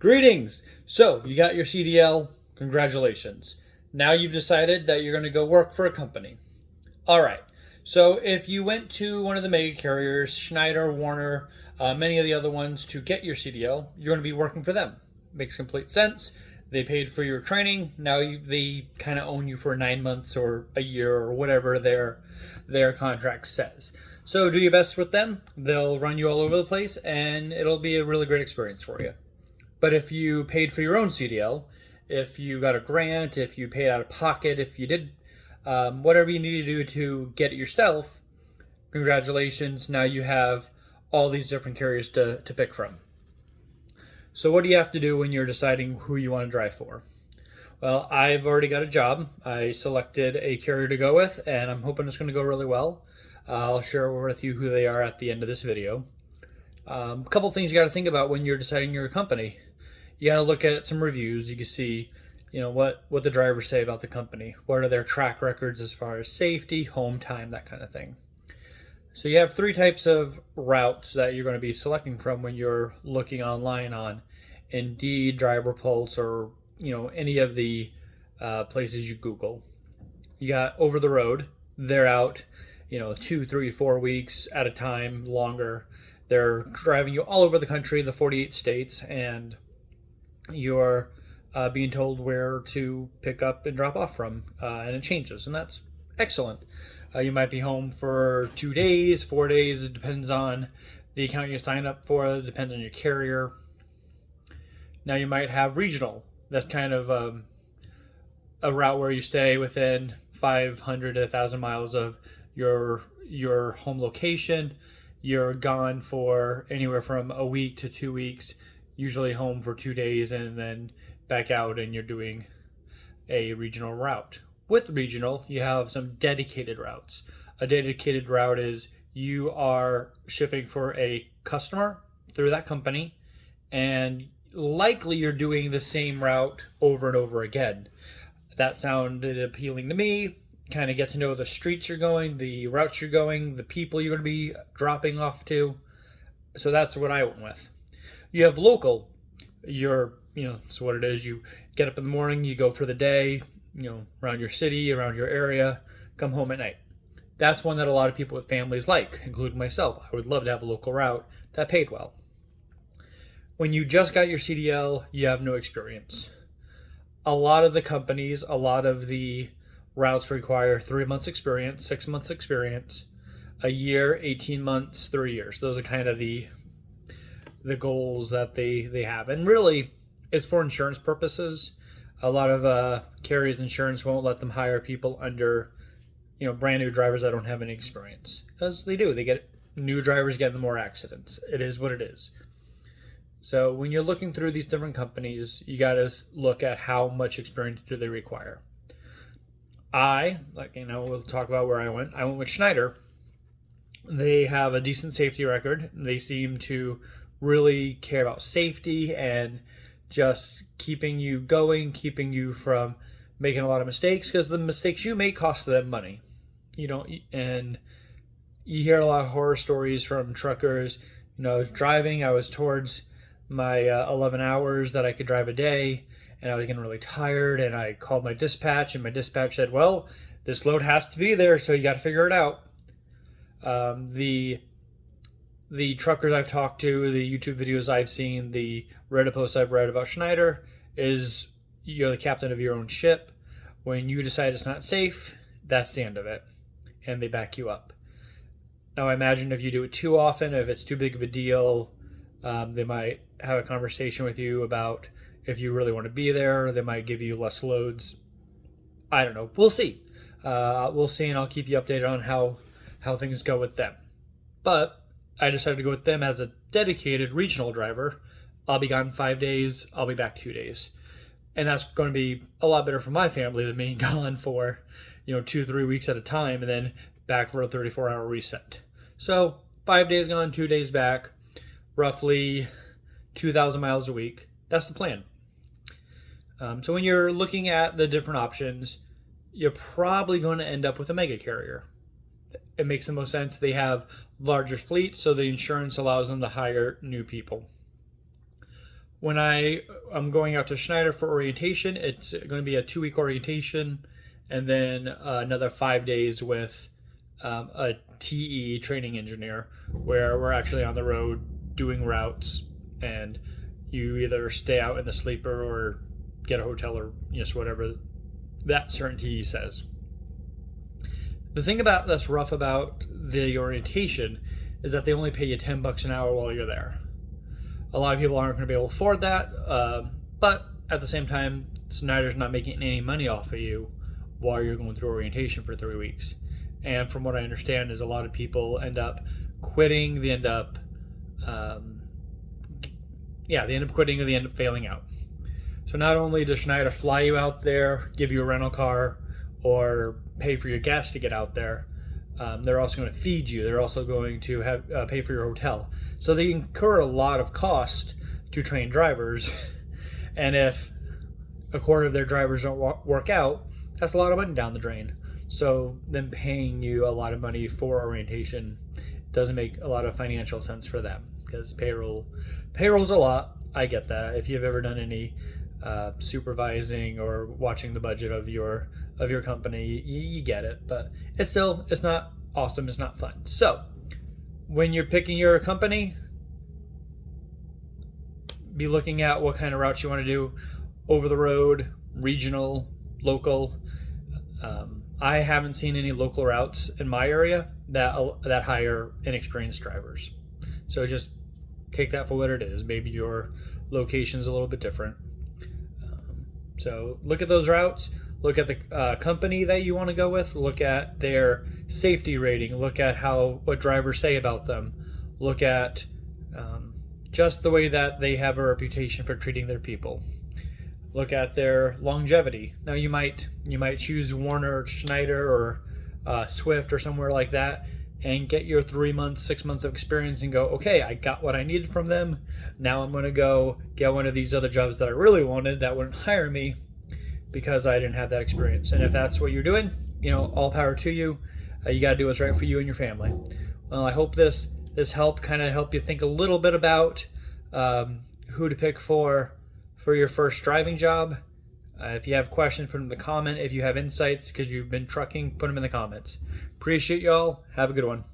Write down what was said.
Greetings! So, you got your CDL. Congratulations. Now you've decided that you're going to go work for a company. All right. So, if you went to one of the mega carriers, Schneider, Warner, many of the other ones, to get your CDL, you're going to be working for them. Makes complete sense. They paid for your training. Now they kind of own you for 9 months or a year or whatever their contract says. So do your best with them. They'll run you all over the place, and it'll be a really great experience for you. But if you paid for your own CDL, if you got a grant, if you paid out of pocket, if you did whatever you need to do to get it yourself, congratulations. Now you have all these different carriers to pick from. So what do you have to do when you're deciding who you want to drive for? Well, I've already got a job. I selected a carrier to go with, and I'm hoping it's going to go really well. I'll share with you who they are at the end of this video. A couple things you got to think about when you're deciding your company. You got to look at some reviews. You can see, what the drivers say about the company. What are their track records as far as safety, home time, that kind of thing. So you have three types of routes that you're going to be selecting from when you're looking online on Indeed, Driver Pulse, or any of the places you Google. You got over the road. They're out, 2, 3, 4 weeks at a time, longer. They're driving you all over the country, the 48 states, and you're being told where to pick up and drop off from, and it changes, and that's excellent. You might be home for 2 days, 4 days. It depends on the account you sign up for. It depends on your carrier. Now you might have regional. That's kind of a route where you stay within 500 to 1,000 miles of your home location. You're gone for anywhere from a week to 2 weeks, usually home for 2 days, and then back out, and you're doing a regional route. With regional, you have some dedicated routes. A dedicated route is you are shipping for a customer through that company, and likely you're doing the same route over and over again. That sounded appealing to me. Kind of get to know the streets you're going, the routes you're going, the people you're going to be dropping off to. So that's what I went with. You have local. So what it is, you get up in the morning, you go for the day, around your city, around your area, come home at night. That's one that a lot of people with families like, including myself. I would love to have a local route that paid well. When you just got your CDL, you have no experience. A lot of the companies, a lot of the routes require 3 months experience, 6 months experience, a year, 18 months, 3 years. Those are kind of the goals that they have. And really, it's for insurance purposes. A lot of carriers' insurance won't let them hire people under, brand new drivers that don't have any experience. Because they do. They get new drivers get in more accidents. It is what it is. So when you're looking through these different companies, you got to look at how much experience do they require. We'll talk about where I went. I went with Schneider. They have a decent safety record. They seem to really care about safety and just keeping you going, keeping you from making a lot of mistakes, because the mistakes you make cost them money. And you hear a lot of horror stories from truckers. I was driving, I was towards my 11 hours that I could drive a day, and I was getting really tired, and I called my dispatch, and my dispatch said, well, this load has to be there, so you got to figure it out. The truckers I've talked to, the YouTube videos I've seen, the Reddit posts I've read about Schneider is you're the captain of your own ship. When you decide it's not safe, that's the end of it. And they back you up. Now I imagine if you do it too often, if it's too big of a deal, they might have a conversation with you about if you really want to be there. They might give you less loads. I don't know. We'll see. We'll see, and I'll keep you updated on how things go with them. But I decided to go with them as a dedicated regional driver. I'll be gone 5 days. I'll be back 2 days. And that's going to be a lot better for my family than being gone for, 2-3 weeks at a time and then back for a 34-hour reset. So 5 days gone, 2 days back, roughly 2,000 miles a week. That's the plan. So when you're looking at the different options, you're probably going to end up with a mega carrier. It makes the most sense. They have larger fleets, so the insurance allows them to hire new people. When I'm going out to Schneider for orientation, it's going to be a 2-week orientation, and then another 5 days with a TE training engineer, where we're actually on the road doing routes, and you either stay out in the sleeper or get a hotel or just whatever that certain TE says. The thing that's rough about the orientation is that they only pay you $10 an hour while you're there. A lot of people aren't going to be able to afford that, but at the same time, Snyder's not making any money off of you while you're going through orientation for 3 weeks. And from what I understand, is a lot of people end up quitting. They end up, they end up quitting, or they end up failing out. So not only does Schneider fly you out there, give you a rental car, or pay for your gas to get out there, they're also going to feed you. They're also going to have pay for your hotel. So they incur a lot of cost to train drivers. And if a quarter of their drivers don't work out, that's a lot of money down the drain. So them paying you a lot of money for orientation doesn't make a lot of financial sense for them, because payroll's a lot. I get that. If you've ever done any supervising or watching the budget of your company, you get it. But it's not awesome. It's not fun. So when you're picking your company, be looking at what kind of routes you want to do: over the road, regional, local. I haven't seen any local routes in my area that hire inexperienced drivers. So just take that for what it is. Maybe your location's a little bit different. So look at those routes. Look at the company that you want to go with. Look at their safety rating. Look at what drivers say about them. Look at just the way that they have a reputation for treating their people. Look at their longevity. Now you might choose Warner, or Schneider, or Swift, or somewhere like that, and get your 3 months, 6 months of experience and go, okay, I got what I needed from them. Now I'm going to go get one of these other jobs that I really wanted that wouldn't hire me because I didn't have that experience. And if that's what you're doing, all power to you. You got to do what's right for you and your family. Well, I hope this help you think a little bit about who to pick for your first driving job. If you have questions, put them in the comment. If you have insights because you've been trucking, put them in the comments. Appreciate y'all. Have a good one.